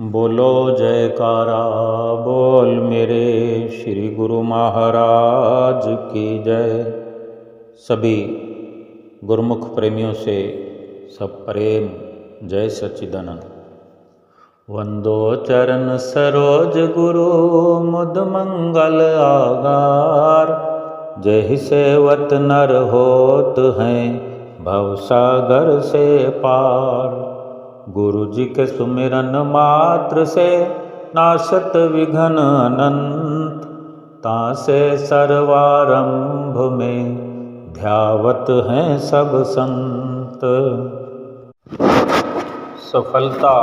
बोलो जयकारा बोल मेरे श्री गुरु महाराज की जय। सभी गुरुमुख प्रेमियों से सब प्रेम जय सच्चिदानंद। वंदो चरण सरोज गुरु मुद मंगल आगार। जय सेवत नर होत हैं भव सागर से पार। गुरु जी के सुमिरन मात्र से नाशत विघ्न अनंत। तासे सर्वारंभ में ध्यावत हैं सब संत। सफलता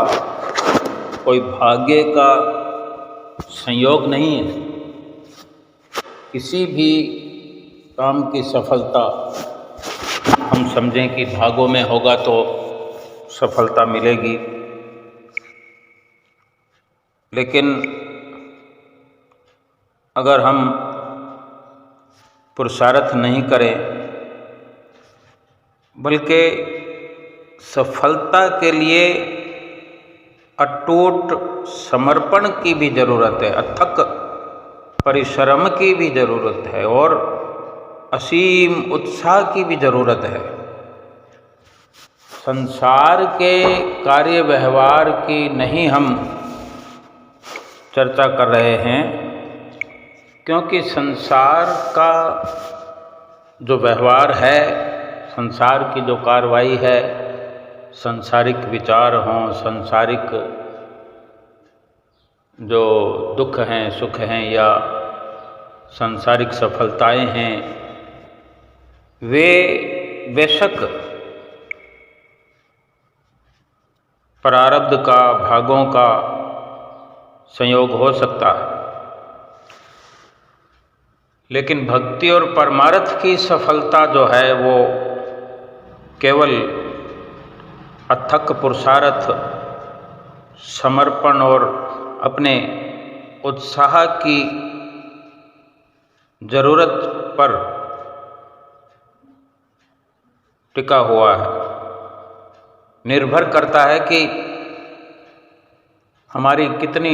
कोई भाग्य का संयोग नहीं है। किसी भी काम की सफलता हम समझें कि भागों में होगा तो सफलता मिलेगी, लेकिन अगर हम पुरुषार्थ नहीं करें बल्कि सफलता के लिए अटूट समर्पण की भी ज़रूरत है, अथक परिश्रम की भी ज़रूरत है और असीम उत्साह की भी ज़रूरत है। संसार के कार्य व्यवहार की नहीं हम चर्चा कर रहे हैं, क्योंकि संसार का जो व्यवहार है, संसार की जो कार्रवाई है, सांसारिक विचार हों, सांसारिक जो दुख हैं सुख हैं या सांसारिक सफलताएं हैं, वे बेशक प्रारब्ध का भागों का संयोग हो सकता है, लेकिन भक्ति और परमार्थ की सफलता जो है वो केवल अथक पुरुषार्थ, समर्पण और अपने उत्साह की जरूरत पर टिका हुआ है। निर्भर करता है कि हमारी कितनी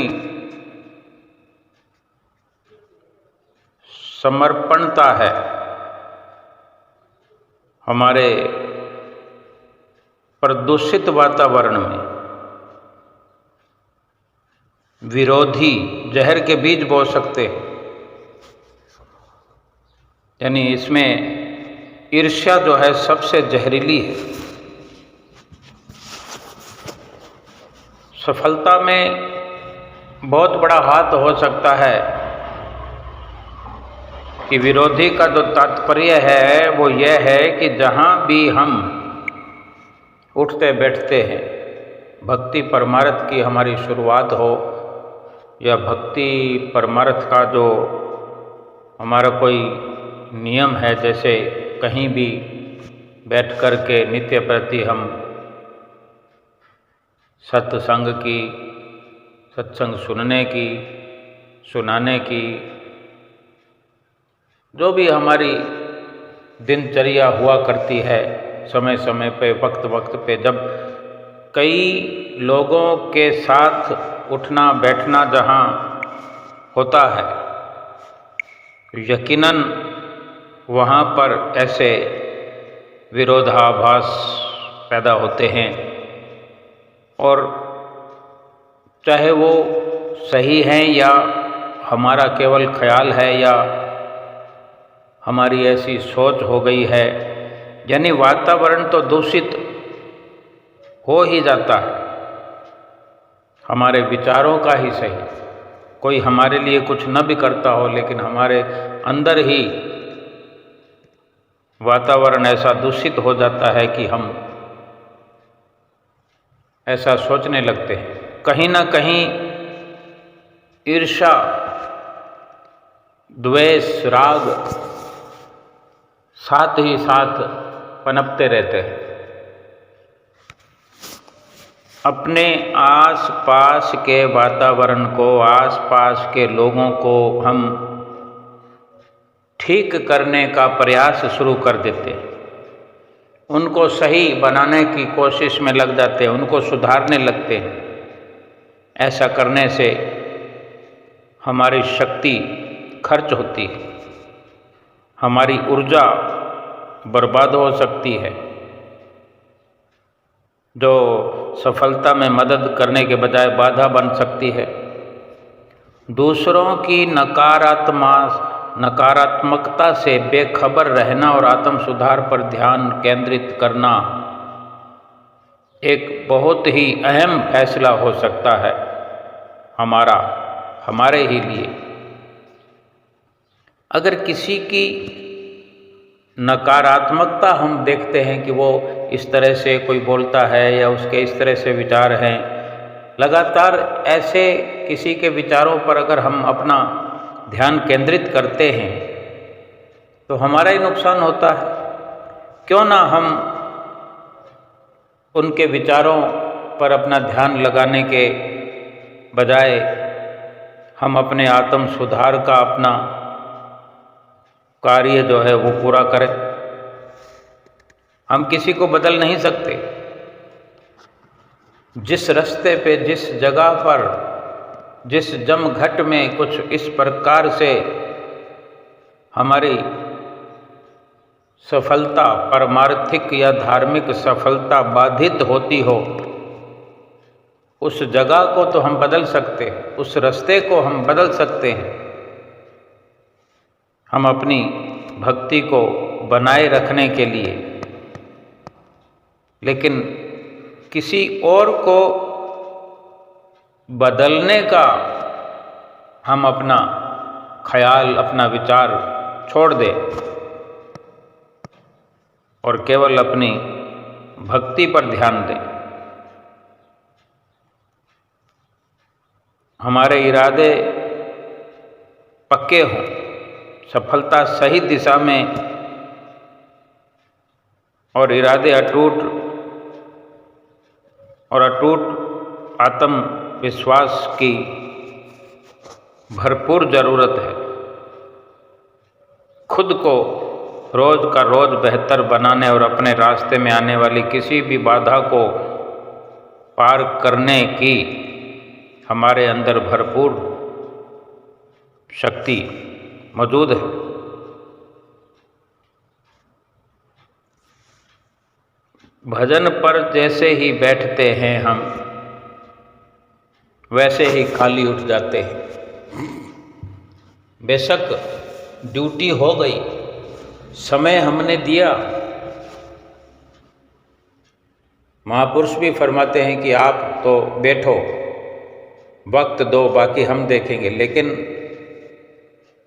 समर्पणता है हमारे प्रदूषित वातावरण में। विरोधी जहर के बीज बो सकते हैं, यानी इसमें ईर्ष्या जो है सबसे जहरीली है। सफलता में बहुत बड़ा हाथ हो सकता है कि विरोधी का जो तात्पर्य है वो यह है कि जहाँ भी हम उठते बैठते हैं, भक्ति परमार्थ की हमारी शुरुआत हो या भक्ति परमार्थ का जो हमारा कोई नियम है, जैसे कहीं भी बैठ कर के नित्य प्रति हम सत्संग की, सत्संग सुनने की, सुनाने की, जो भी हमारी दिनचर्या हुआ करती है, समय समय पे वक्त वक्त पे जब कई लोगों के साथ उठना बैठना जहाँ होता है, यकीनन वहाँ पर ऐसे विरोधाभास पैदा होते हैं, और चाहे वो सही हैं या हमारा केवल ख्याल है या हमारी ऐसी सोच हो गई है, यानी वातावरण तो दूषित हो ही जाता है। हमारे विचारों का ही सही, कोई हमारे लिए कुछ न भी करता हो, लेकिन हमारे अंदर ही वातावरण ऐसा दूषित हो जाता है कि हम ऐसा सोचने लगते हैं। कहीं ना कहीं ईर्ष्या, द्वेष, राग साथ ही साथ पनपते रहते हैं। अपने आस पास के वातावरण को, आस पास के लोगों को हम ठीक करने का प्रयास शुरू कर देते हैं, उनको सही बनाने की कोशिश में लग जाते हैं, उनको सुधारने लगते हैं। ऐसा करने से हमारी शक्ति खर्च होती है, हमारी ऊर्जा बर्बाद हो सकती है, जो सफलता में मदद करने के बजाय बाधा बन सकती है। दूसरों की नकारात्मकता से बेखबर रहना और आत्म सुधार पर ध्यान केंद्रित करना एक बहुत ही अहम फैसला हो सकता है हमारे ही लिए। अगर किसी की नकारात्मकता हम देखते हैं कि वो इस तरह से कोई बोलता है या उसके इस तरह से विचार हैं, लगातार ऐसे किसी के विचारों पर अगर हम अपना ध्यान केंद्रित करते हैं तो हमारा ही नुकसान होता है। क्यों ना हम उनके विचारों पर अपना ध्यान लगाने के बजाय हम अपने आत्म सुधार का अपना कार्य जो है वो पूरा करें। हम किसी को बदल नहीं सकते। जिस रास्ते पे, जिस जगह पर, जिस जमघट में कुछ इस प्रकार से हमारी सफलता, पारमार्थिक या धार्मिक सफलता बाधित होती हो, उस जगह को तो हम बदल सकते हैं, उस रास्ते को हम बदल सकते हैं। हम अपनी भक्ति को बनाए रखने के लिए, लेकिन किसी और को बदलने का हम अपना ख्याल, अपना विचार छोड़ दें और केवल अपनी भक्ति पर ध्यान दें। हमारे इरादे पक्के हों, सफलता सही दिशा में और इरादे अटूट आत्मविश्वास की भरपूर ज़रूरत है। खुद को रोज़ का रोज़ बेहतर बनाने और अपने रास्ते में आने वाली किसी भी बाधा को पार करने की हमारे अंदर भरपूर शक्ति मौजूद है। भजन पर जैसे ही बैठते हैं हम, वैसे ही खाली उठ जाते हैं। बेशक ड्यूटी हो गई, समय हमने दिया। महापुरुष भी फरमाते हैं कि आप तो बैठो, वक्त दो, बाकी हम देखेंगे। लेकिन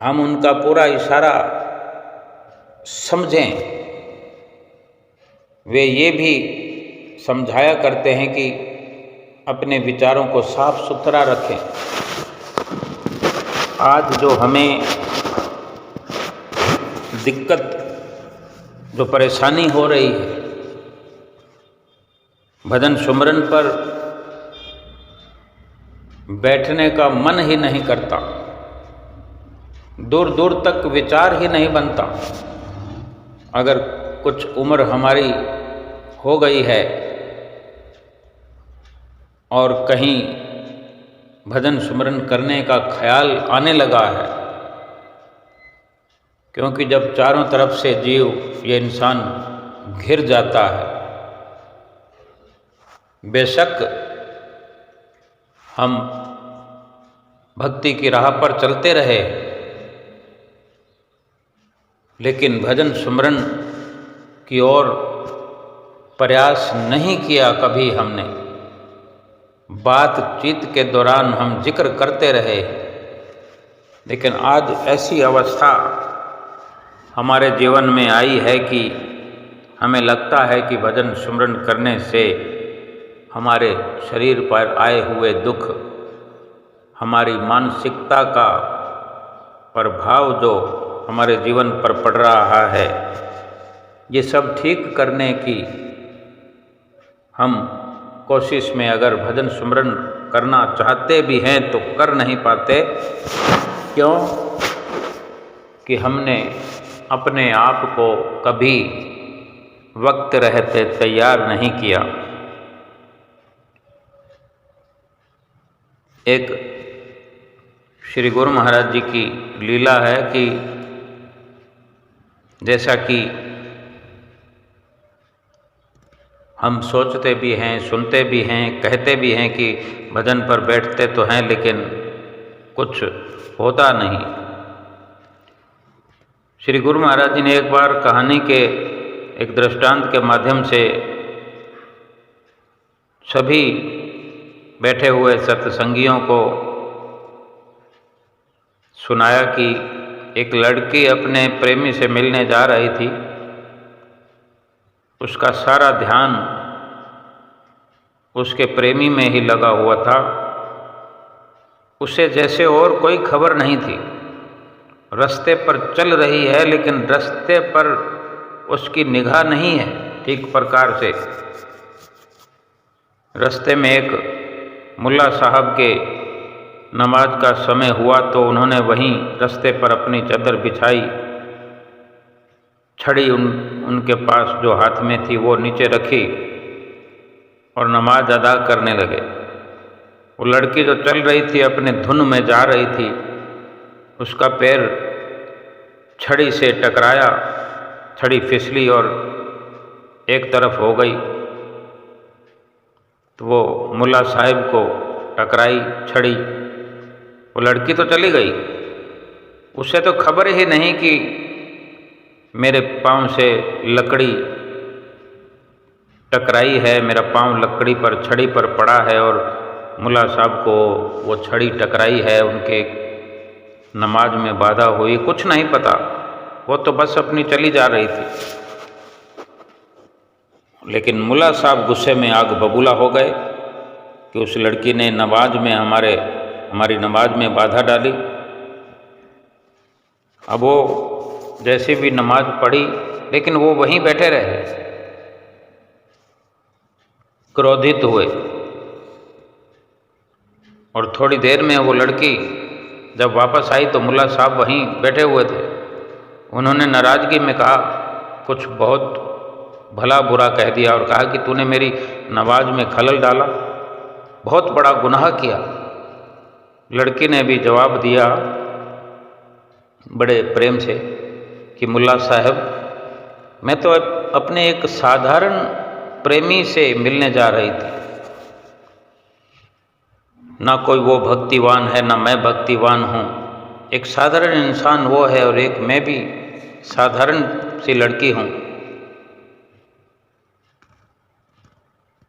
हम उनका पूरा इशारा समझें। वे ये भी समझाया करते हैं कि अपने विचारों को साफ सुथरा रखें। आज जो हमें दिक्कत, जो परेशानी हो रही है, भजन सुमरन पर बैठने का मन ही नहीं करता, दूर दूर तक विचार ही नहीं बनता। अगर कुछ उम्र हमारी हो गई है और कहीं भजन सुमरन करने का ख्याल आने लगा है, क्योंकि जब चारों तरफ से जीव, ये इंसान घिर जाता है, बेशक हम भक्ति की राह पर चलते रहे, लेकिन भजन सुमरन की ओर प्रयास नहीं किया कभी हमने। बातचीत के दौरान हम जिक्र करते रहे, लेकिन आज ऐसी अवस्था हमारे जीवन में आई है कि हमें लगता है कि भजन सुमरन करने से हमारे शरीर पर आए हुए दुख, हमारी मानसिकता का प्रभाव जो हमारे जीवन पर पड़ रहा है, ये सब ठीक करने की हम कोशिश में अगर भजन सुमरन करना चाहते भी हैं तो कर नहीं पाते। क्यों? कि हमने अपने आप को कभी वक्त रहते तैयार नहीं किया। एक श्री गुरु महाराज जी की लीला है कि जैसा कि हम सोचते भी हैं, सुनते भी हैं, कहते भी हैं कि भजन पर बैठते तो हैं लेकिन कुछ होता नहीं। श्री गुरु महाराज जी ने एक बार कहानी के एक दृष्टांत के माध्यम से सभी बैठे हुए सत्संगियों को सुनाया कि एक लड़की अपने प्रेमी से मिलने जा रही थी। उसका सारा ध्यान उसके प्रेमी में ही लगा हुआ था। उसे जैसे और कोई खबर नहीं थी। रास्ते पर चल रही है लेकिन रास्ते पर उसकी निगाह नहीं है ठीक प्रकार से। रास्ते में एक मुल्ला साहब के नमाज का समय हुआ तो उन्होंने वहीं रास्ते पर अपनी चादर बिछाई, छड़ी उनके पास जो हाथ में थी वो नीचे रखी और नमाज अदा करने लगे। वो लड़की जो चल रही थी अपने धुन में जा रही थी, उसका पैर छड़ी से टकराया, छड़ी फिसली और एक तरफ हो गई। तो वो मुल्ला साहिब को टकराई छड़ी। वो लड़की तो चली गई, उसे तो खबर ही नहीं कि मेरे पाँव से लकड़ी टकराई है, मेरा पाँव लकड़ी पर छड़ी पर पड़ा है और मुल्ला साहब को वो छड़ी टकराई है, उनके नमाज में बाधा हुई, कुछ नहीं पता। वो तो बस अपनी चली जा रही थी। लेकिन मुल्ला साहब गुस्से में आग बबूला हो गए कि उस लड़की ने नमाज में हमारी नमाज में बाधा डाली। अब वो जैसे भी नमाज पढ़ी लेकिन वो वहीं बैठे रहे, क्रोधित हुए। और थोड़ी देर में वो लड़की जब वापस आई तो मुल्ला साहब वहीं बैठे हुए थे। उन्होंने नाराज़गी में कहा, कुछ बहुत भला बुरा कह दिया और कहा कि तूने मेरी नमाज में खलल डाला, बहुत बड़ा गुनाह किया। लड़की ने भी जवाब दिया बड़े प्रेम से कि मुल्ला साहब, मैं तो अपने एक साधारण प्रेमी से मिलने जा रही थी। ना कोई वो भक्तिवान है ना मैं भक्तिवान हूँ। एक साधारण इंसान वो है और एक मैं भी साधारण सी लड़की हूँ।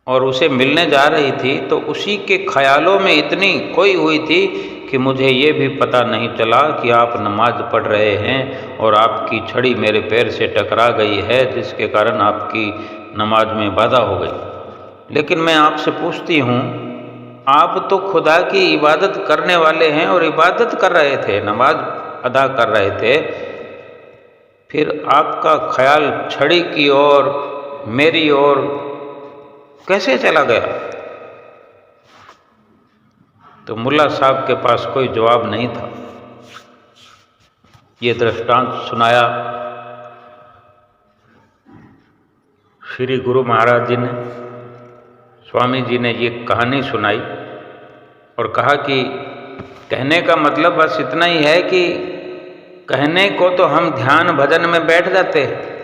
और उसे मिलने जा रही थी तो उसी के ख्यालों में इतनी खोई हुई थी कि मुझे ये भी पता नहीं चला कि आप नमाज पढ़ रहे हैं और आपकी छड़ी मेरे पैर से टकरा गई है, जिसके कारण आपकी नमाज में बाधा हो गई। लेकिन मैं आपसे पूछती हूँ, आप तो खुदा की इबादत करने वाले हैं और इबादत कर रहे थे, नमाज अदा कर रहे थे, फिर आपका ख्याल छड़ी की ओर, मेरी ओर कैसे चला गया? तो मुल्ला साहब के पास कोई जवाब नहीं था। ये दृष्टांत सुनाया श्री गुरु महाराज जी ने, स्वामी जी ने ये कहानी सुनाई और कहा कि कहने का मतलब बस इतना ही है कि कहने को तो हम ध्यान भजन में बैठ जाते हैं,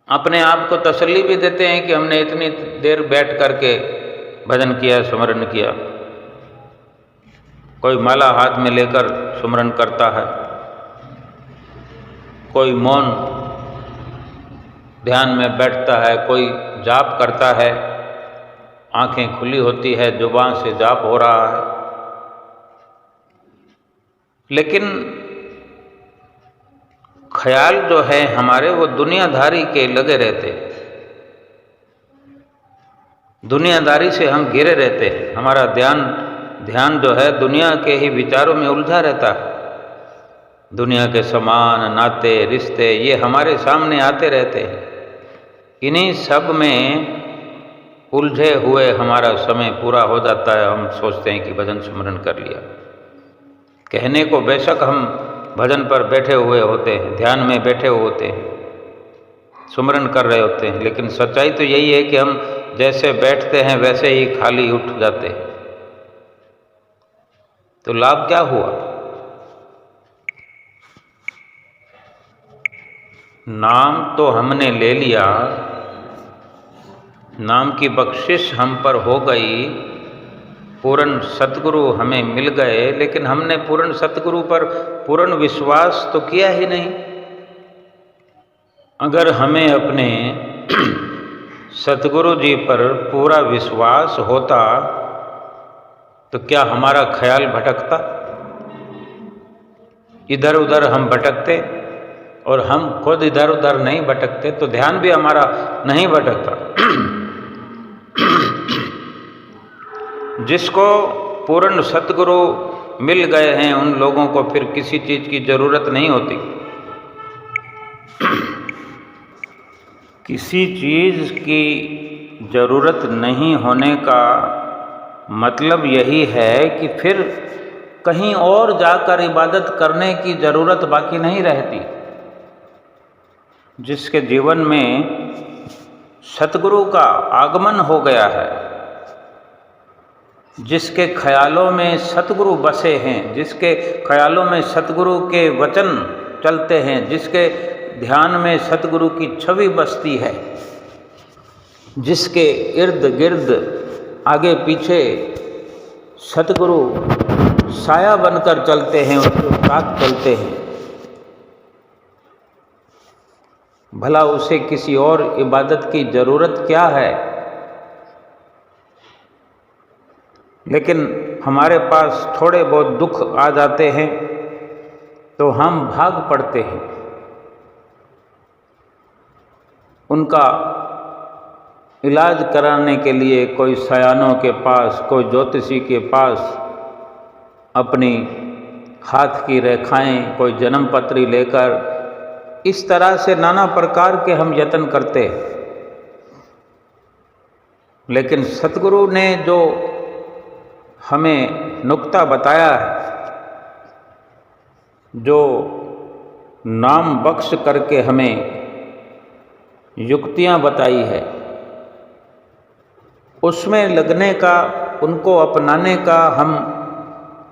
अपने आप को तसल्ली भी देते हैं कि हमने इतनी देर बैठ करके भजन किया, स्मरण किया। कोई माला हाथ में लेकर स्मरण करता है, कोई मौन ध्यान में बैठता है, कोई जाप करता है, आंखें खुली होती है, जुबान से जाप हो रहा है। लेकिन ख्याल जो है हमारे वो दुनियादारी के लगे रहते, दुनियादारी से हम घिरे रहते हैं। हमारा ध्यान जो है दुनिया के ही विचारों में उलझा रहता है। दुनिया के समान, नाते, रिश्ते ये हमारे सामने आते रहते हैं। इन्हीं सब में उलझे हुए हमारा समय पूरा हो जाता है। हम सोचते हैं कि भजन स्मरण कर लिया। कहने को बेशक हम भजन पर बैठे हुए होते हैं, ध्यान में बैठे हुए होते हैं, सुमरन कर रहे होते हैं, लेकिन सच्चाई तो यही है कि हम जैसे बैठते हैं वैसे ही खाली उठ जाते हैं। तो लाभ क्या हुआ? नाम तो हमने ले लिया, नाम की बख्शिश हम पर हो गई, पूर्ण सतगुरु हमें मिल गए, लेकिन हमने पूर्ण सतगुरु पर पूर्ण विश्वास तो किया ही नहीं। अगर हमें अपने सतगुरु जी पर पूरा विश्वास होता तो क्या हमारा ख्याल भटकता? इधर उधर हम भटकते, और हम खुद इधर उधर नहीं भटकते तो ध्यान भी हमारा नहीं भटकता। जिसको पूर्ण सतगुरु मिल गए हैं उन लोगों को फिर किसी चीज़ की ज़रूरत नहीं होती। किसी चीज़ की ज़रूरत नहीं होने का मतलब यही है कि फिर कहीं और जाकर इबादत करने की ज़रूरत बाकी नहीं रहती। जिसके जीवन में सतगुरु का आगमन हो गया है, जिसके ख्यालों में सतगुरु बसे हैं, जिसके ख्यालों में सतगुरु के वचन चलते हैं, जिसके ध्यान में सतगुरु की छवि बसती है, जिसके इर्द गिर्द आगे पीछे सतगुरु साया बनकर चलते हैं, उसके साथ चलते हैं, भला उसे किसी और इबादत की ज़रूरत क्या है? लेकिन हमारे पास थोड़े बहुत दुख आ जाते हैं तो हम भाग पड़ते हैं। उनका इलाज कराने के लिए कोई सयानों के पास, कोई ज्योतिषी के पास अपनी हाथ की रेखाएं, कोई जन्म पत्री लेकर, इस तरह से नाना प्रकार के हम यत्न करते हैं। लेकिन सतगुरु ने जो हमें नुक्ता बताया है, जो नाम बख्श करके हमें युक्तियां बताई है, उसमें लगने का, उनको अपनाने का हम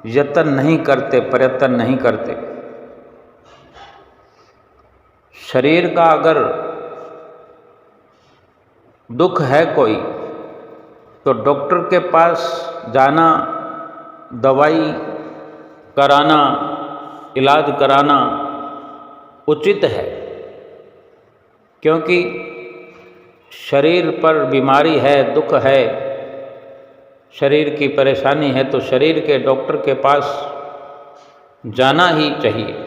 यत्न नहीं करते, प्रयत्न नहीं करते। शरीर का अगर दुख है कोई तो डॉक्टर के पास जाना, दवाई कराना, इलाज कराना उचित है, क्योंकि शरीर पर बीमारी है, दुख है, शरीर की परेशानी है तो शरीर के डॉक्टर के पास जाना ही चाहिए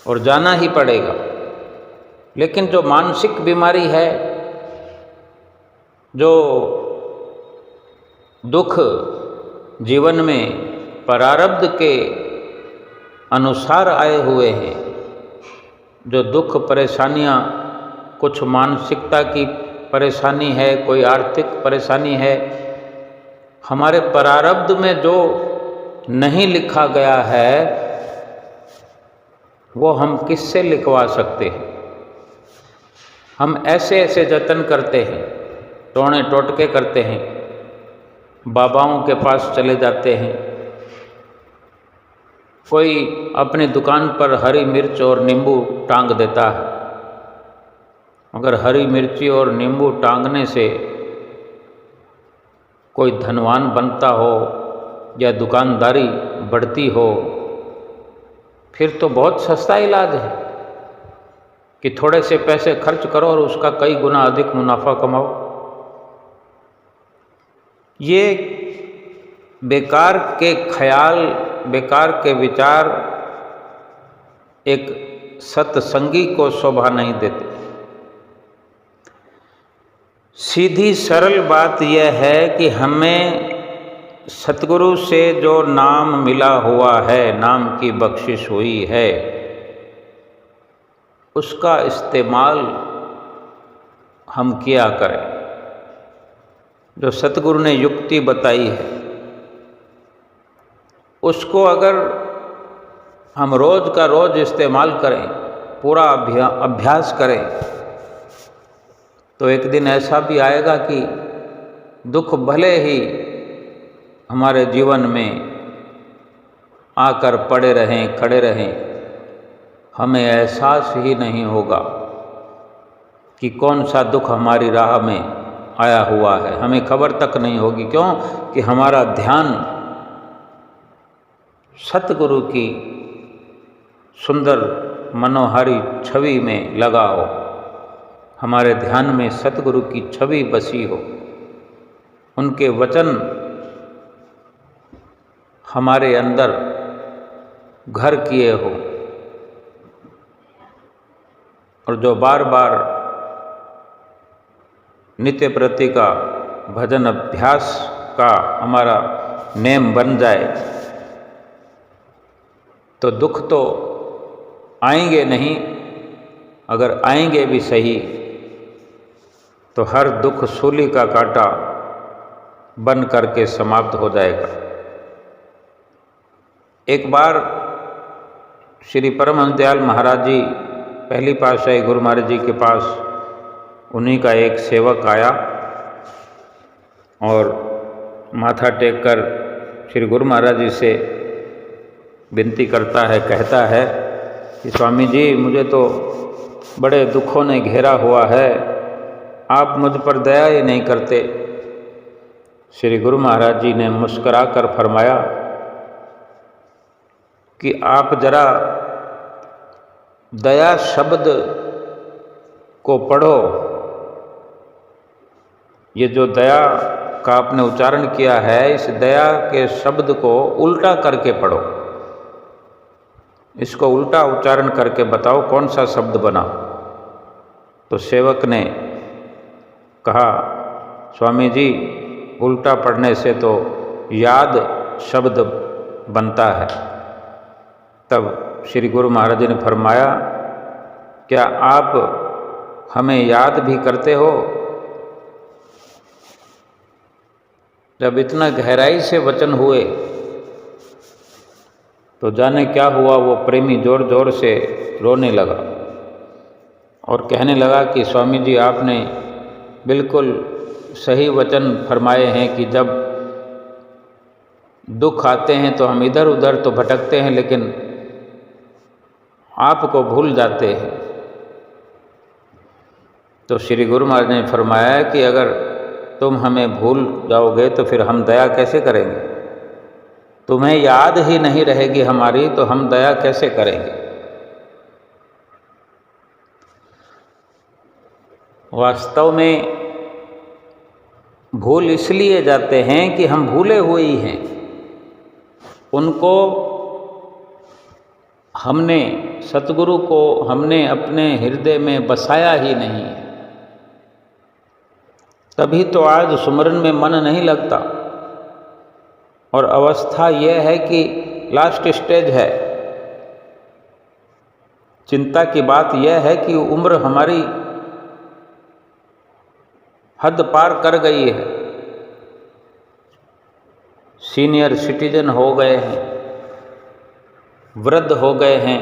और जाना ही पड़ेगा। लेकिन जो मानसिक बीमारी है, जो दुख जीवन में प्रारब्ध के अनुसार आए हुए हैं, जो दुख परेशानियां, कुछ मानसिकता की परेशानी है, कोई आर्थिक परेशानी है, हमारे प्रारब्ध में जो नहीं लिखा गया है वो हम किससे लिखवा सकते हैं? हम ऐसे ऐसे जतन करते हैं, टोने टोटके करते हैं, बाबाओं के पास चले जाते हैं। कोई अपनी दुकान पर हरी मिर्च और नींबू टांग देता है। अगर हरी मिर्ची और नींबू टांगने से कोई धनवान बनता हो या दुकानदारी बढ़ती हो, फिर तो बहुत सस्ता इलाज है कि थोड़े से पैसे खर्च करो और उसका कई गुना अधिक मुनाफा कमाओ। ये बेकार के ख्याल, बेकार के विचार एक सत्संगी को शोभा नहीं देते। सीधी सरल बात यह है कि हमें सतगुरु से जो नाम मिला हुआ है, नाम की बख्शिश हुई है, उसका इस्तेमाल हम किया करें। जो सतगुरु ने युक्ति बताई है उसको अगर हम रोज़ का रोज़ इस्तेमाल करें, पूरा अभ्यास करें, तो एक दिन ऐसा भी आएगा कि दुख भले ही हमारे जीवन में आकर पड़े रहें, खड़े रहें, हमें एहसास ही नहीं होगा कि कौन सा दुख हमारी राह में आया हुआ है। हमें खबर तक नहीं होगी। क्यों? कि हमारा ध्यान सतगुरु की सुंदर मनोहारी छवि में लगा हो, हमारे ध्यान में सतगुरु की छवि बसी हो, उनके वचन हमारे अंदर घर किए हो, और जो बार बार नित्य प्रति का भजन अभ्यास का हमारा नेम बन जाए, तो दुख तो आएंगे नहीं, अगर आएंगे भी सही तो हर दुख सूली का कांटा बन करके समाप्त हो जाएगा। एक बार श्री परमहंस दयाल महाराज जी पहली पातशाही गुरु महाराज जी के पास उन्हीं का एक सेवक आया और माथा टेक कर श्री गुरु महाराज जी से विनती करता है, कहता है कि स्वामी जी, मुझे तो बड़े दुखों ने घेरा हुआ है, आप मुझ पर दया ही नहीं करते। श्री गुरु महाराज जी ने मुस्कुरा कर फरमाया कि आप जरा दया शब्द को पढ़ो। ये जो दया का आपने उच्चारण किया है, इस दया के शब्द को उल्टा करके पढ़ो। इसको उल्टा उच्चारण करके बताओ कौन सा शब्द बना। तो सेवक ने कहा, स्वामी जी, उल्टा पढ़ने से तो याद शब्द बनता है। तब श्री गुरु महाराज जी ने फरमाया, क्या आप हमें याद भी करते हो? जब इतना गहराई से वचन हुए तो जाने क्या हुआ, वो प्रेमी जोर जोर से रोने लगा और कहने लगा कि स्वामी जी, आपने बिल्कुल सही वचन फरमाए हैं कि जब दुख आते हैं तो हम इधर उधर तो भटकते हैं, लेकिन आपको भूल जाते हैं। तो श्री गुरु महाराज ने फरमाया कि अगर तुम हमें भूल जाओगे तो फिर हम दया कैसे करेंगे? तुम्हें याद ही नहीं रहेगी हमारी, तो हम दया कैसे करेंगे? वास्तव में भूल इसलिए जाते हैं कि हम भूले हुए ही हैं। उनको हमने, सतगुरु को हमने अपने हृदय में बसाया ही नहीं है, तभी तो आज सुमरन में मन नहीं लगता। और अवस्था यह है कि लास्ट स्टेज है। चिंता की बात यह है कि उम्र हमारी हद पार कर गई है, सीनियर सिटीजन हो गए हैं, वृद्ध हो गए हैं,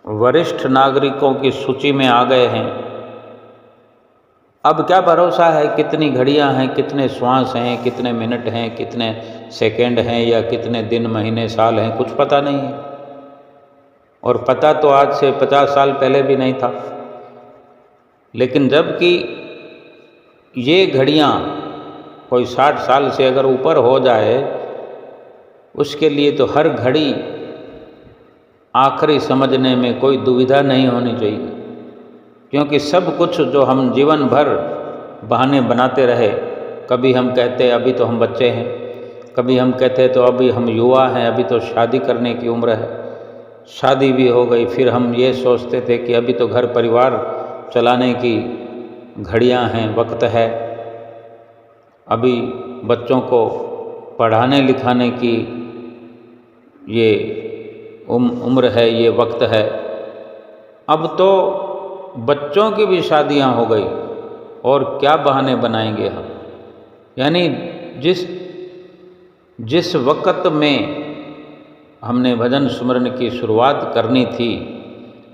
वरिष्ठ नागरिकों की सूची में आ गए हैं। अब क्या भरोसा है कितनी घड़ियां हैं, कितने श्वास हैं, कितने मिनट हैं, कितने सेकंड हैं, या कितने दिन, महीने, साल हैं, कुछ पता नहीं है। और पता तो आज से 50 साल पहले भी नहीं था। लेकिन जबकि ये घड़ियां कोई 60 साल से अगर ऊपर हो जाए, उसके लिए तो हर घड़ी आखिरी समझने में कोई दुविधा नहीं होनी चाहिए। क्योंकि सब कुछ जो हम जीवन भर बहाने बनाते रहे, कभी हम कहते अभी तो हम बच्चे हैं, कभी हम कहते तो अभी हम युवा हैं, अभी तो शादी करने की उम्र है, शादी भी हो गई, फिर हम ये सोचते थे कि अभी तो घर परिवार चलाने की घड़ियां हैं, वक्त है, अभी बच्चों को पढ़ाने लिखाने की ये उम्र है, ये वक्त है। अब तो बच्चों की भी शादियां हो गई, और क्या बहाने बनाएंगे हम? यानी जिस वक़्त में हमने भजन सुमरन की शुरुआत करनी थी,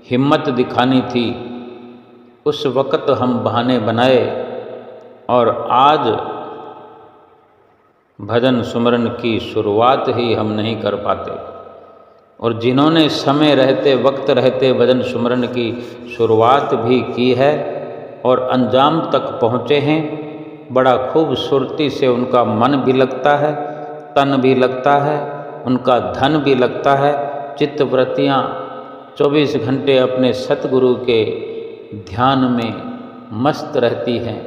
हिम्मत दिखानी थी, उस वक़्त हम बहाने बनाए, और आज भजन सुमरन की शुरुआत ही हम नहीं कर पाते। और जिन्होंने समय रहते वक्त रहते भजन सुमरन की शुरुआत भी की है और अंजाम तक पहुँचे हैं, बड़ा खूबसूरती से उनका मन भी लगता है, तन भी लगता है, उनका धन भी लगता है। चित्तवृत्तियाँ 24 घंटे अपने सतगुरु के ध्यान में मस्त रहती हैं।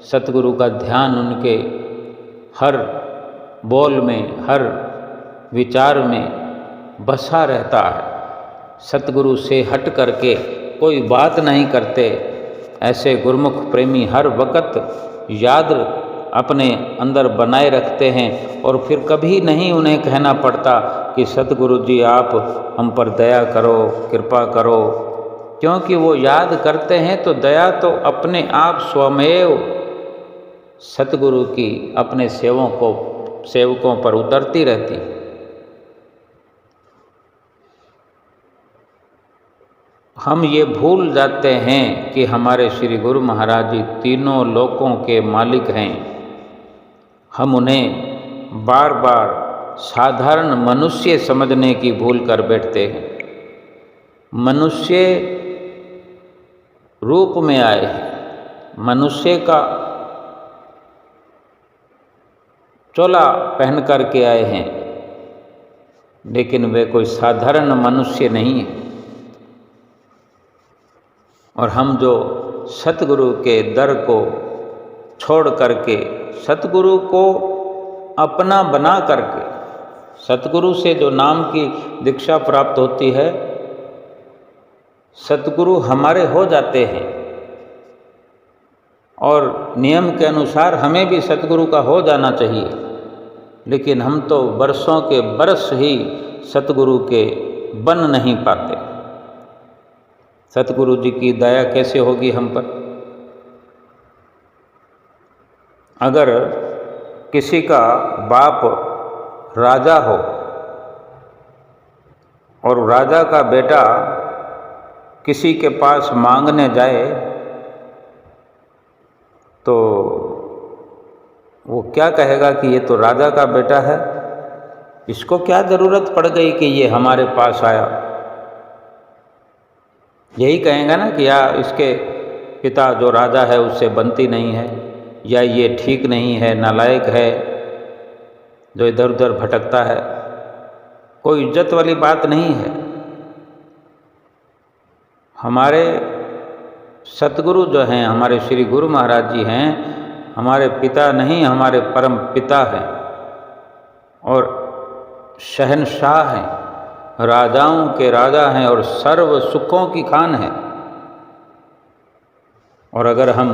सतगुरु का ध्यान उनके हर बोल में, हर विचार में बसा रहता है। सतगुरु से हट करके कोई बात नहीं करते। ऐसे गुरमुख प्रेमी हर वक्त याद अपने अंदर बनाए रखते हैं और फिर कभी नहीं उन्हें कहना पड़ता कि सतगुरु जी आप हम पर दया करो, कृपा करो, क्योंकि वो याद करते हैं तो दया तो अपने आप स्वमेव सतगुरु की अपने सेवकों पर उतरती रहती। हम ये भूल जाते हैं कि हमारे श्री गुरु महाराज जी तीनों लोकों के मालिक हैं। हम उन्हें बार बार साधारण मनुष्य समझने की भूल कर बैठते हैं। मनुष्य रूप में आए हैं, मनुष्य का चोला पहन कर के आए हैं, लेकिन वे कोई साधारण मनुष्य नहीं है। और हम जो सतगुरु के दर को छोड़ करके सतगुरु को अपना बना करके, सतगुरु से जो नाम की दीक्षा प्राप्त होती है, सतगुरु हमारे हो जाते हैं और नियम के अनुसार हमें भी सतगुरु का हो जाना चाहिए। लेकिन हम तो बरसों के बरस ही सतगुरु के बन नहीं पाते। सतगुरु जी की दया कैसे होगी हम पर? अगर किसी का बाप राजा हो और राजा का बेटा किसी के पास मांगने जाए तो वो क्या कहेगा कि ये तो राजा का बेटा है, इसको क्या ज़रूरत पड़ गई कि ये हमारे पास आया। यही कहेंगे ना कि यार इसके पिता जो राजा है उससे बनती नहीं है, या ये ठीक नहीं है, नालायक है, जो इधर उधर भटकता है। कोई इज्जत वाली बात नहीं है। हमारे सतगुरु जो हैं, हमारे श्री गुरु महाराज जी हैं, हमारे पिता नहीं, हमारे परम पिता हैं और शहंशाह हैं, राजाओं के राजा हैं और सर्व सुखों की खान है। और अगर हम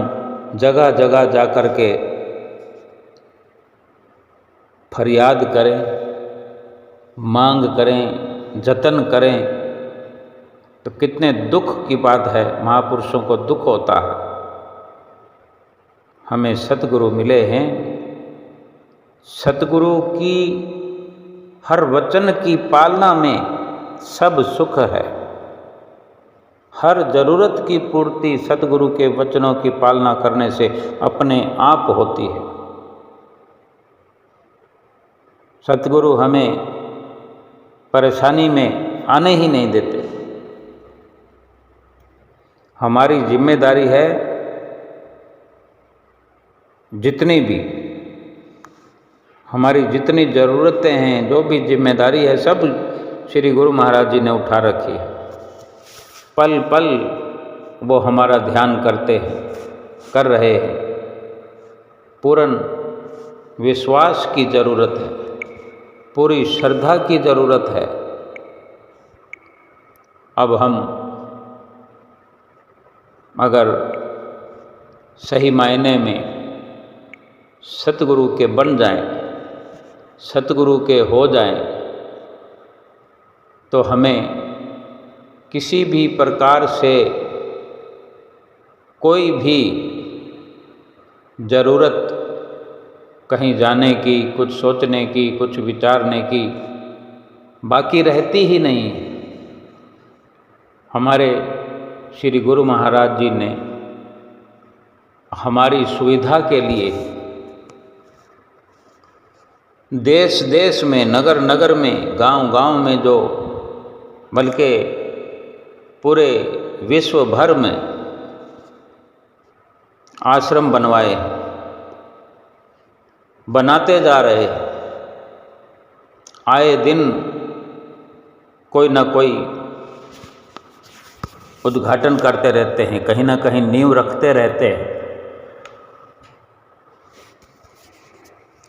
जगह जगह जा कर के फरियाद करें, मांग करें, जतन करें, तो कितने दुख की बात है। महापुरुषों को दुख होता है। हमें सतगुरु मिले हैं। सतगुरु की हर वचन की पालना में सब सुख है। हर जरूरत की पूर्ति सतगुरु के वचनों की पालना करने से अपने आप होती है। सतगुरु हमें परेशानी में आने ही नहीं देते। हमारी जिम्मेदारी है जितनी भी हमारी जितनी ज़रूरतें हैं, जो भी जिम्मेदारी है, सब श्री गुरु महाराज जी ने उठा रखी है। पल पल वो हमारा ध्यान करते हैं, कर रहे हैं। पूर्ण विश्वास की ज़रूरत है, पूरी श्रद्धा की ज़रूरत है। अब हम अगर सही मायने में सतगुरु के बन जाएं, सतगुरु के हो जाएं, तो हमें किसी भी प्रकार से कोई भी ज़रूरत कहीं जाने की, कुछ सोचने की, कुछ विचारने की बाकी रहती ही नहीं। हमारे श्री गुरु महाराज जी ने हमारी सुविधा के लिए देश देश में, नगर नगर में, गांव गांव में, जो बल्कि पूरे विश्व भर में आश्रम बनवाए, बनाते जा रहे हैं। आए दिन कोई ना कोई उद्घाटन करते रहते हैं, कहीं ना कहीं नींव रखते रहते हैं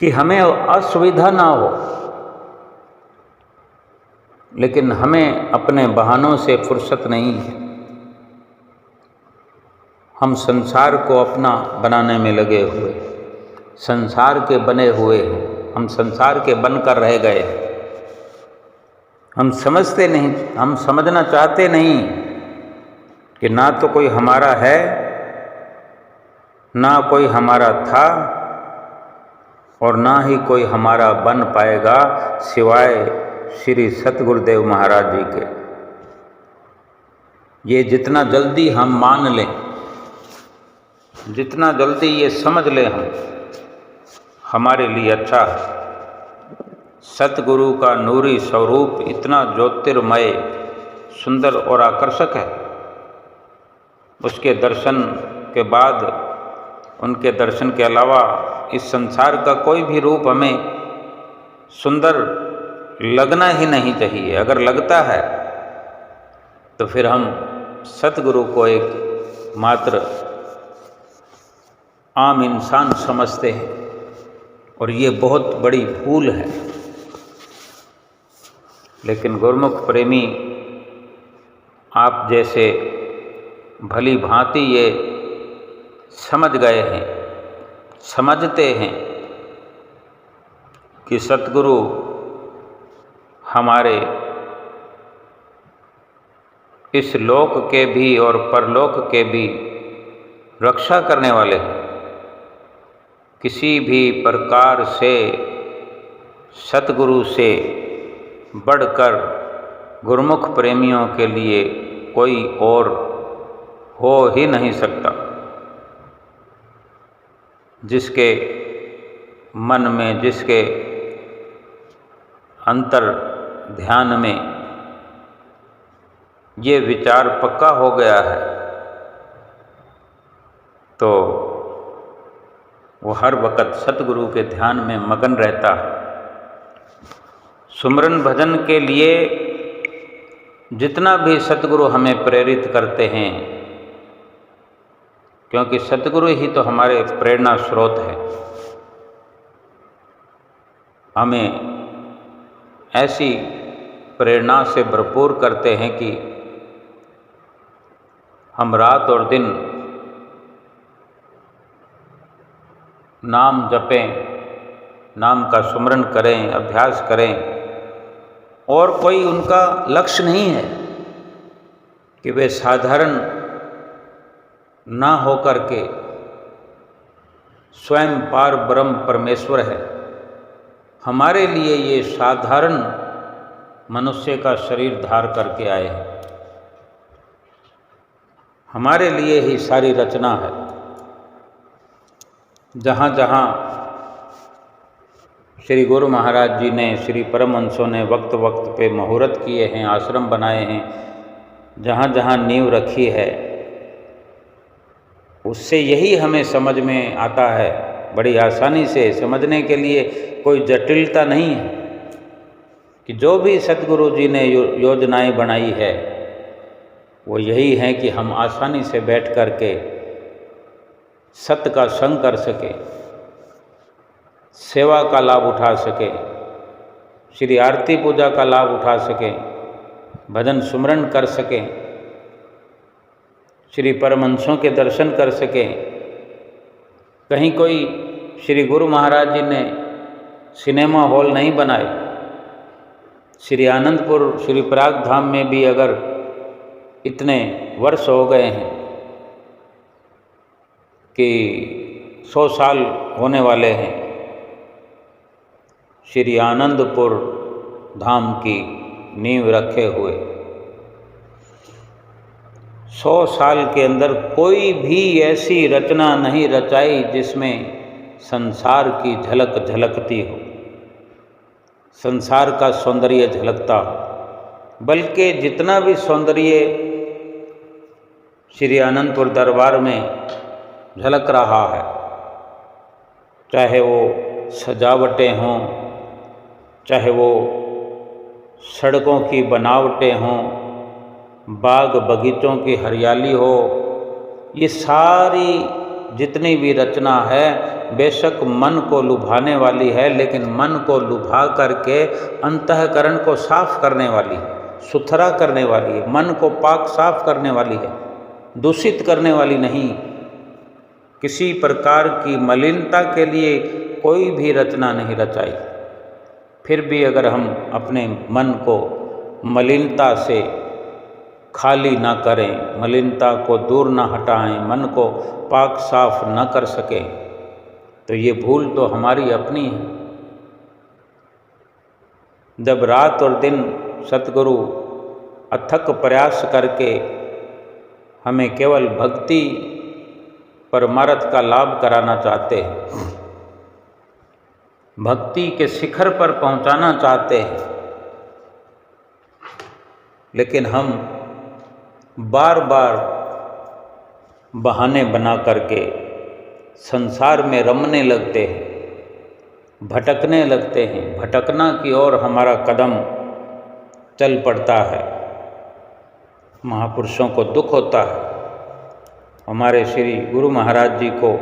कि हमें असुविधा ना हो। लेकिन हमें अपने बहानों से फुर्सत नहीं है। हम संसार को अपना बनाने में लगे हुए, संसार के बने हुए हैं। हम संसार के बनकर रह गए। हम समझते नहीं, हम समझना चाहते नहीं कि ना तो कोई हमारा है, ना कोई हमारा था, और ना ही कोई हमारा बन पाएगा सिवाय श्री सतगुरुदेव महाराज जी के। ये जितना जल्दी हम मान लें, जितना जल्दी ये समझ लें हम, हमारे लिए अच्छा है। सतगुरु का नूरी स्वरूप इतना ज्योतिर्मय, सुंदर और आकर्षक है। उसके दर्शन के बाद, उनके दर्शन के अलावा इस संसार का कोई भी रूप हमें सुंदर लगना ही नहीं चाहिए। अगर लगता है तो फिर हम सतगुरु को एक मात्र आम इंसान समझते हैं, और ये बहुत बड़ी भूल है। लेकिन गुरुमुख प्रेमी आप जैसे भली भांति ये समझ गए हैं, समझते हैं कि सतगुरु हमारे इस लोक के भी और परलोक के भी रक्षा करने वाले हैं। किसी भी प्रकार से सतगुरु से बढ़कर गुरुमुख प्रेमियों के लिए कोई और हो ही नहीं सकता। जिसके मन में, जिसके अंतर ध्यान में ये विचार पक्का हो गया है, तो वो हर वक़्त सतगुरु के ध्यान में मगन रहता है। सुमरन भजन के लिए जितना भी सतगुरु हमें प्रेरित करते हैं, क्योंकि सतगुरु ही तो हमारे प्रेरणा स्रोत है, हमें ऐसी प्रेरणा से भरपूर करते हैं कि हम रात और दिन नाम जपें, नाम का सुमरन करें, अभ्यास करें। और कोई उनका लक्ष्य नहीं है कि वे साधारण ना होकर के स्वयं पार ब्रह्म परमेश्वर है। हमारे लिए ये साधारण मनुष्य का शरीर धार करके आए हैं। हमारे लिए ही सारी रचना है। जहाँ जहाँ श्री गुरु महाराज जी ने, श्री परमहंसों ने वक्त वक्त पे मुहूर्त किए हैं, आश्रम बनाए हैं, जहाँ जहाँ नींव रखी है, उससे यही हमें समझ में आता है। बड़ी आसानी से समझने के लिए कोई जटिलता नहीं है कि जो भी सतगुरु जी ने योजनाएं बनाई है, वो यही है कि हम आसानी से बैठ कर के सत्य का संग कर सके, सेवा का लाभ उठा सके, श्री आरती पूजा का लाभ उठा सके, भजन सुमरन कर सके, श्री परमहंसों के दर्शन कर सके। कहीं कोई श्री गुरु महाराज जी ने सिनेमा हॉल नहीं बनाए। श्री आनंदपुर, श्री प्रयाग धाम में भी अगर इतने वर्ष हो गए हैं कि 100 साल होने वाले हैं श्री आनंदपुर धाम की नींव रखे हुए, 100 साल के अंदर कोई भी ऐसी रचना नहीं रचाई जिसमें संसार की झलक झलकती हो। संसार का सौंदर्य झलकता हो। बल्कि जितना भी सौंदर्य श्री अनंतपुर दरबार में झलक रहा है, चाहे वो सजावटें हों, चाहे वो सड़कों की बनावटें हों, बाग बगीचों की हरियाली हो, ये सारी जितनी भी रचना है बेशक मन को लुभाने वाली है, लेकिन मन को लुभा करके अंतःकरण को साफ करने वाली है, सुथरा करने वाली है, मन को पाक साफ करने वाली है, दूषित करने वाली नहीं। किसी प्रकार की मलिनता के लिए कोई भी रचना नहीं रचाई। फिर भी अगर हम अपने मन को मलिनता से खाली ना करें, मलिनता को दूर ना हटाएं, मन को पाक साफ न कर सकें, तो ये भूल तो हमारी अपनी है। जब रात और दिन सतगुरु अथक प्रयास करके हमें केवल भक्ति परमार्थ का लाभ कराना चाहते हैं, भक्ति के शिखर पर पहुंचाना चाहते हैं, लेकिन हम बार बार बहाने बना करके संसार में रमने लगते हैं, भटकने लगते हैं। भटकना की ओर हमारा कदम चल पड़ता है। महापुरुषों को दुख होता है। हमारे श्री गुरु महाराज जी को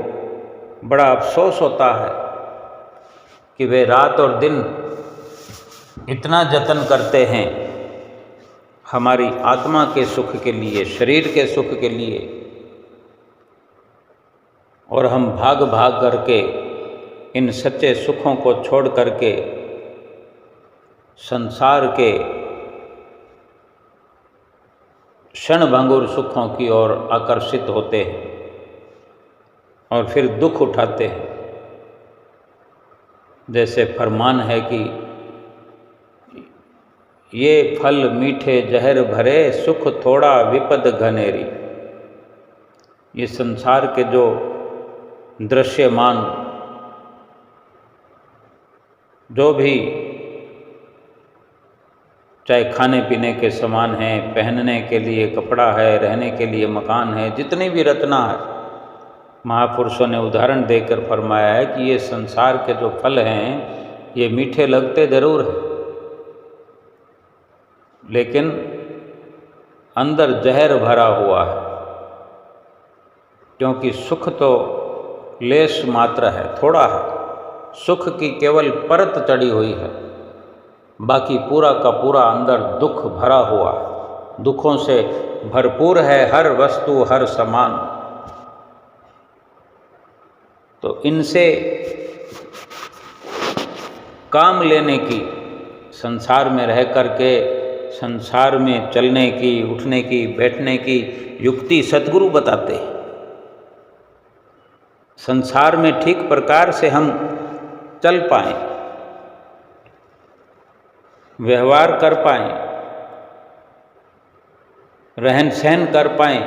बड़ा अफसोस होता है कि वे रात और दिन इतना जतन करते हैं हमारी आत्मा के सुख के लिए, शरीर के सुख के लिए, और हम भाग भाग करके इन सच्चे सुखों को छोड़ करके संसार के क्षणभंगुर सुखों की ओर आकर्षित होते हैं और फिर दुख उठाते हैं। जैसे फरमान है कि ये फल मीठे जहर भरे, सुख थोड़ा विपद घनेरी। ये संसार के जो दृश्यमान जो भी चाहे खाने पीने के सामान हैं, पहनने के लिए कपड़ा है, रहने के लिए मकान है, जितनी भी रचना है, महापुरुषों ने उदाहरण देकर फरमाया है कि ये संसार के जो फल हैं ये मीठे लगते ज़रूर हैं, लेकिन अंदर जहर भरा हुआ है। क्योंकि सुख तो लेश मात्र है, थोड़ा है। सुख की केवल परत चढ़ी हुई है, बाकी पूरा का पूरा अंदर दुख भरा हुआ है। दुखों से भरपूर है हर वस्तु, हर सामान। तो इनसे काम लेने की, संसार में रह करके संसार में चलने की, उठने की, बैठने की युक्ति सतगुरु बताते हैं। संसार में ठीक प्रकार से हम चल पाएं, व्यवहार कर पाएं, रहन सहन कर पाएं,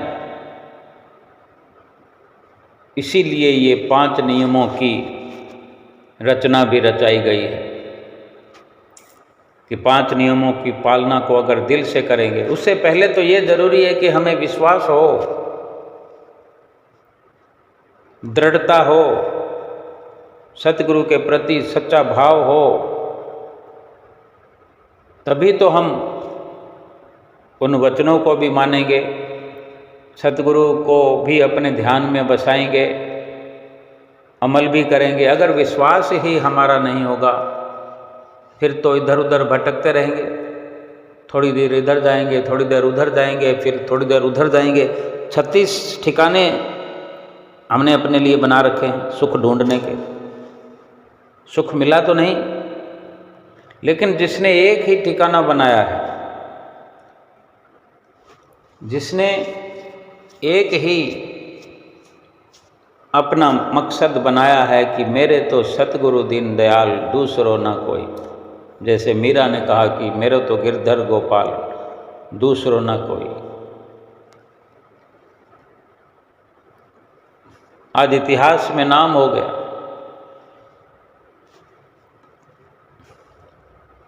इसीलिए ये 5 नियमों की रचना भी रचाई गई है कि 5 नियमों की पालना को अगर दिल से करेंगे, उससे पहले तो ये जरूरी है कि हमें विश्वास हो, दृढ़ता हो, सतगुरु के प्रति सच्चा भाव हो, तभी तो हम उन वचनों को भी मानेंगे, सतगुरु को भी अपने ध्यान में बसाएंगे, अमल भी करेंगे। अगर विश्वास ही हमारा नहीं होगा फिर तो इधर उधर भटकते रहेंगे। थोड़ी देर इधर जाएंगे, थोड़ी देर उधर जाएंगे, फिर थोड़ी देर उधर जाएंगे। 36 ठिकाने हमने अपने लिए बना रखे हैं सुख ढूंढने के। सुख मिला तो नहीं, लेकिन जिसने एक ही ठिकाना बनाया है, जिसने एक ही अपना मकसद बनाया है कि मेरे तो सतगुरु दीन दयाल दूसरो ना कोई, जैसे मीरा ने कहा कि मेरे तो गिरधर गोपाल दूसरो ना कोई। आज इतिहास में नाम हो गया।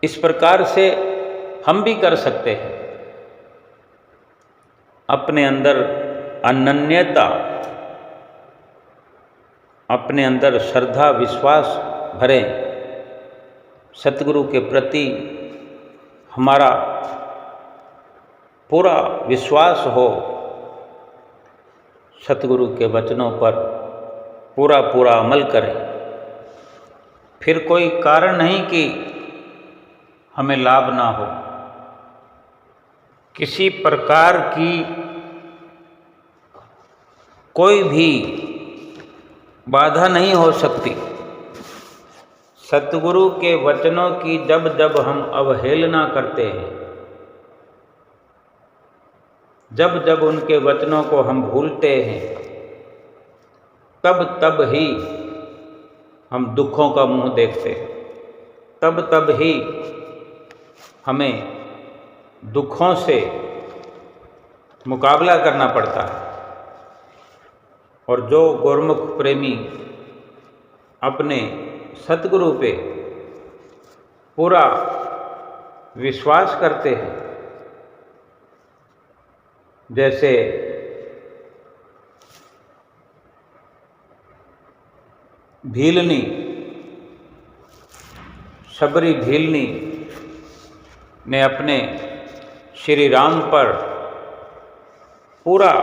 इस प्रकार से हम भी कर सकते हैं। अपने अंदर अनन्यता, अपने अंदर श्रद्धा विश्वास भरें, सतगुरु के प्रति हमारा पूरा विश्वास हो, सतगुरु के वचनों पर पूरा पूरा अमल करें। फिर कोई कारण नहीं कि हमें लाभ ना हो, किसी प्रकार की कोई भी बाधा नहीं हो सकती। सतगुरु के वचनों की जब जब हम अवहेलना करते हैं, जब जब उनके वचनों को हम भूलते हैं, तब तब ही हम दुखों का मुंह देखते हैं, तब तब ही हमें दुखों से मुकाबला करना पड़ता है। और जो गुरुमुख प्रेमी अपने सतगुरु पे पूरा विश्वास करते हैं, जैसे भीलनी, शबरी भीलनी ने अपने श्री राम पर पूरा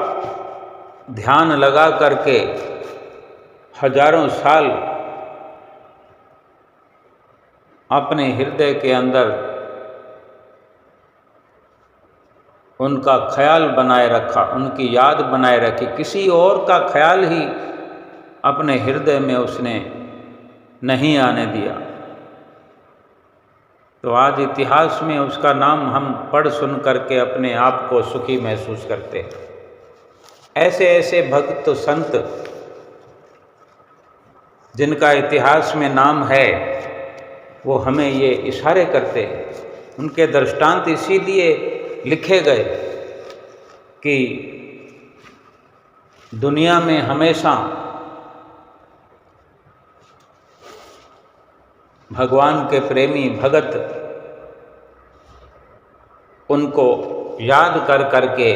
ध्यान लगा करके हजारों साल अपने हृदय के अंदर उनका ख्याल बनाए रखा, उनकी याद बनाए रखी, किसी और का ख्याल ही अपने हृदय में उसने नहीं आने दिया। तो आज इतिहास में उसका नाम हम पढ़ सुन करके अपने आप को सुखी महसूस करते हैं। ऐसे ऐसे भक्त संत जिनका इतिहास में नाम है, वो हमें ये इशारे करते हैं। उनके दृष्टांत इसीलिए लिखे गए कि दुनिया में हमेशा भगवान के प्रेमी भगत उनको याद कर करके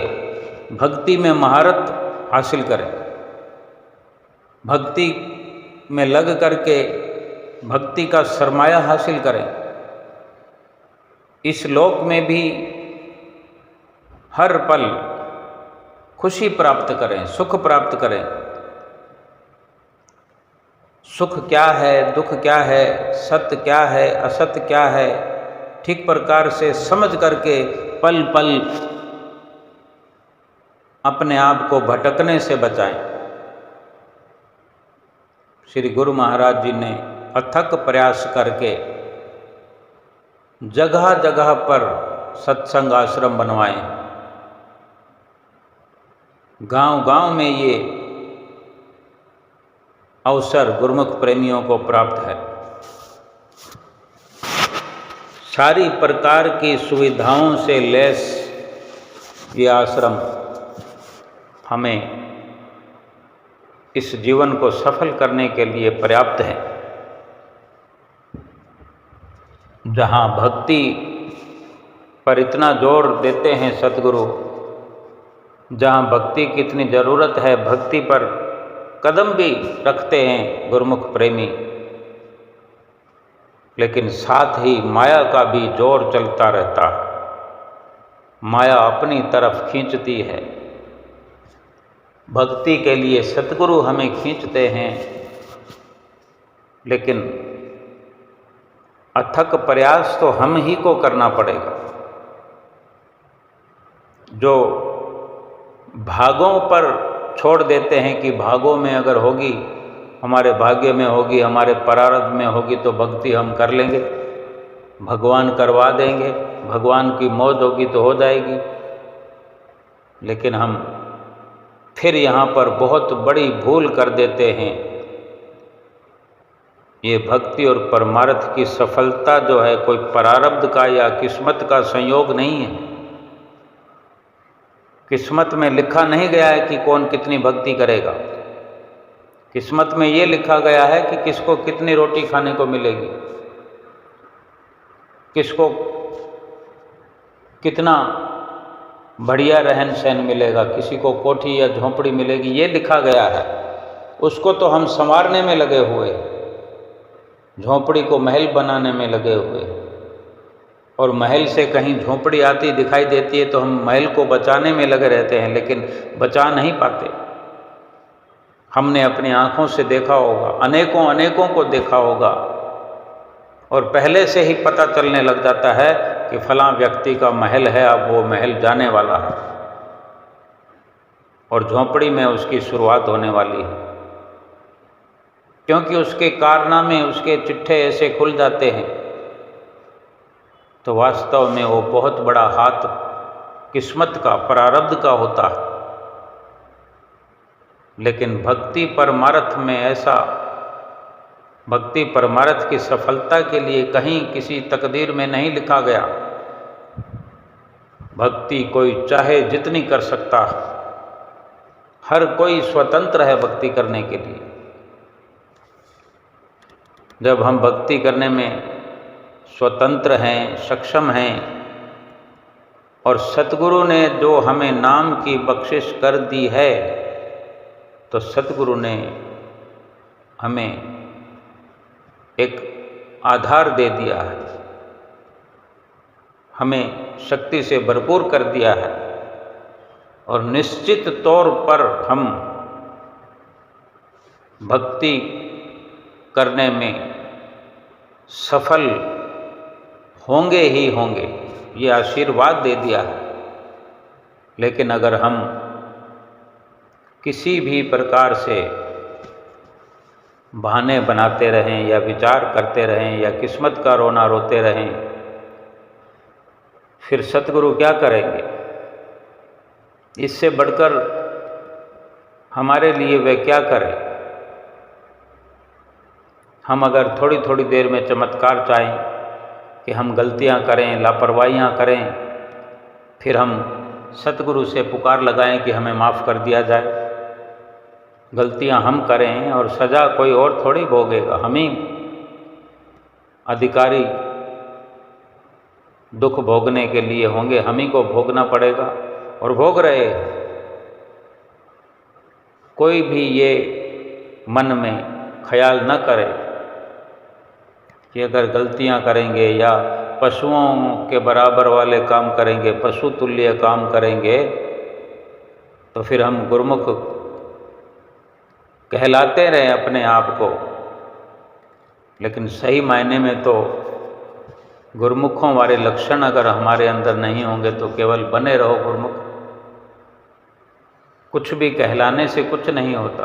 भक्ति में महारत हासिल करें, भक्ति में लग करके भक्ति का सरमाया हासिल करें। इस लोक में भी हर पल खुशी प्राप्त करें, सुख प्राप्त करें। सुख क्या है, दुख क्या है, सत्य क्या है, असत्य क्या है, ठीक प्रकार से समझ करके पल पल अपने आप को भटकने से बचाएं। श्री गुरु महाराज जी ने अथक प्रयास करके जगह जगह पर सत्संग आश्रम बनवाए। गांव गांव में ये अवसर गुरुमुख प्रेमियों को प्राप्त है। सारी प्रकार की सुविधाओं से लैस ये आश्रम हमें इस जीवन को सफल करने के लिए पर्याप्त है। जहाँ भक्ति पर इतना जोर देते हैं सतगुरु, जहाँ भक्ति की इतनी ज़रूरत है, भक्ति पर कदम भी रखते हैं गुरुमुख प्रेमी, लेकिन साथ ही माया का भी जोर चलता रहता है। माया अपनी तरफ खींचती है। भक्ति के लिए सतगुरु हमें खींचते हैं, लेकिन अथक प्रयास तो हम ही को करना पड़ेगा। जो भागों पर छोड़ देते हैं कि भागों में अगर होगी, हमारे भाग्य में होगी, हमारे प्रारब्ध में होगी तो भक्ति हम कर लेंगे, भगवान करवा देंगे, भगवान की मौज होगी तो हो जाएगी। लेकिन हम फिर यहाँ पर बहुत बड़ी भूल कर देते हैं। ये भक्ति और परमार्थ की सफलता जो है कोई प्रारब्ध का या किस्मत का संयोग नहीं है। किस्मत में लिखा नहीं गया है कि कौन कितनी भक्ति करेगा। किस्मत में ये लिखा गया है कि किसको कितनी रोटी खाने को मिलेगी। किसको कितना बढ़िया रहन सहन मिलेगा, किसी को कोठी या झोंपड़ी मिलेगी, ये लिखा गया है। उसको तो हम संवारने में लगे हुए, झोंपड़ी को महल बनाने में लगे हुए, और महल से कहीं झोंपड़ी आती दिखाई देती है तो हम महल को बचाने में लगे रहते हैं, लेकिन बचा नहीं पाते। हमने अपनी आँखों से देखा होगा, अनेकों अनेकों को देखा होगा, और पहले से ही पता चलने लग जाता है कि फलां व्यक्ति का महल है, अब वो महल जाने वाला है और झोंपड़ी में उसकी शुरुआत होने वाली है, क्योंकि उसके कारनामे, उसके चिट्ठे ऐसे खुल जाते हैं। तो वास्तव में वो बहुत बड़ा हाथ किस्मत का, प्रारब्ध का होता है। लेकिन भक्ति परमार्थ में ऐसा, भक्ति परमार्थ की सफलता के लिए कहीं किसी तकदीर में नहीं लिखा गया। भक्ति कोई चाहे जितनी कर सकता है, हर कोई स्वतंत्र है भक्ति करने के लिए। जब हम भक्ति करने में स्वतंत्र हैं, सक्षम हैं, और सतगुरु ने जो हमें नाम की बख्शिश कर दी है, तो सतगुरु ने हमें एक आधार दे दिया है, हमें शक्ति से भरपूर कर दिया है, और निश्चित तौर पर हम भक्ति करने में सफल होंगे ही होंगे, ये आशीर्वाद दे दिया है। लेकिन अगर हम किसी भी प्रकार से बहाने बनाते रहें या विचार करते रहें या किस्मत का रोना रोते रहें, फिर सतगुरु क्या करेंगे? इससे बढ़कर हमारे लिए वे क्या करें? हम अगर थोड़ी थोड़ी देर में चमत्कार चाहें कि हम गलतियां करें, लापरवाहियां करें, फिर हम सतगुरु से पुकार लगाएं कि हमें माफ़ कर दिया जाए। गलतियां हम करें और सज़ा कोई और थोड़ी भोगेगा, हम ही अधिकारी दुख भोगने के लिए होंगे, हम ही को भोगना पड़ेगा और भोग रहे। कोई भी ये मन में ख्याल न करे कि अगर गलतियां करेंगे या पशुओं के बराबर वाले काम करेंगे, पशु तुल्य काम करेंगे, तो फिर हम गुरमुख कहलाते रहे अपने आप को। लेकिन सही मायने में तो गुरमुखों वाले लक्षण अगर हमारे अंदर नहीं होंगे तो केवल बने रहो गुरमुख। कुछ भी कहलाने से कुछ नहीं होता,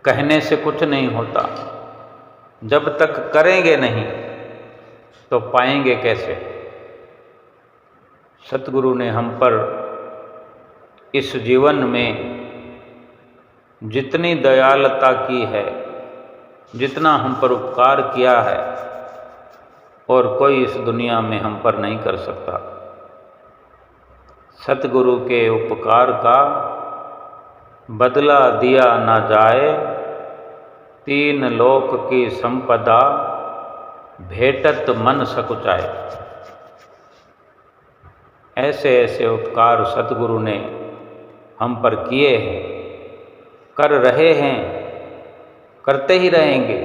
कहने से कुछ नहीं होता। जब तक करेंगे नहीं तो पाएंगे कैसे? सतगुरु ने हम पर इस जीवन में जितनी दयालुता की है, जितना हम पर उपकार किया है, और कोई इस दुनिया में हम पर नहीं कर सकता। सतगुरु के उपकार का बदला दिया ना जाए, तीन लोक की संपदा भेटत मन सकुचाए। ऐसे ऐसे उपकार सतगुरु ने हम पर किए हैं, कर रहे हैं, करते ही रहेंगे।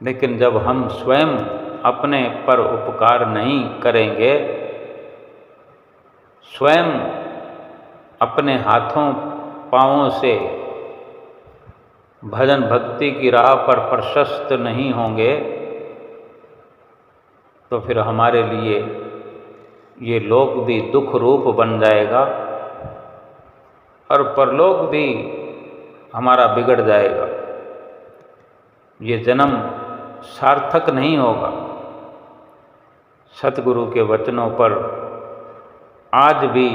लेकिन जब हम स्वयं अपने पर उपकार नहीं करेंगे, स्वयं अपने हाथों पाँवों से भजन भक्ति की राह पर प्रशस्त नहीं होंगे, तो फिर हमारे लिए ये लोक भी दुख रूप बन जाएगा और परलोक भी हमारा बिगड़ जाएगा। ये जन्म सार्थक नहीं होगा। सतगुरु के वचनों पर आज भी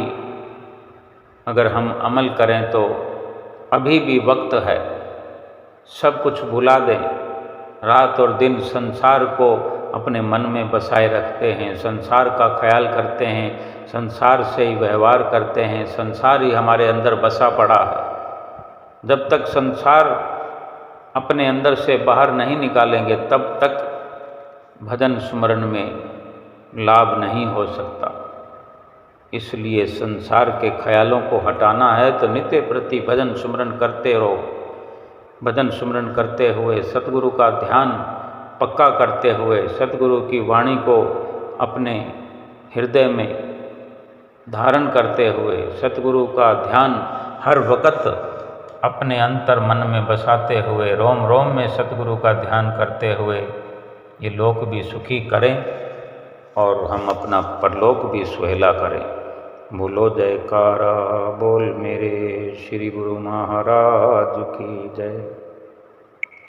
अगर हम अमल करें तो अभी भी वक्त है। सब कुछ भुला दें, रात और दिन संसार को अपने मन में बसाए रखते हैं, संसार का ख्याल करते हैं, संसार से ही व्यवहार करते हैं, संसार ही हमारे अंदर बसा पड़ा है। जब तक संसार अपने अंदर से बाहर नहीं निकालेंगे तब तक भजन स्मरण में लाभ नहीं हो सकता। इसलिए संसार के ख्यालों को हटाना है तो नित्य प्रति भजन स्मरण करते रहो। भजन स्मरण करते हुए सतगुरु का ध्यान पक्का करते हुए सतगुरु की वाणी को अपने हृदय में धारण करते हुए सतगुरु का ध्यान हर वक़्त अपने अंतर मन में बसाते हुए रोम रोम में सतगुरु का ध्यान करते हुए ये लोक भी सुखी करें और हम अपना परलोक भी सुहेला करें। बोलो जयकारा बोल मेरे श्री गुरु महाराज की जय।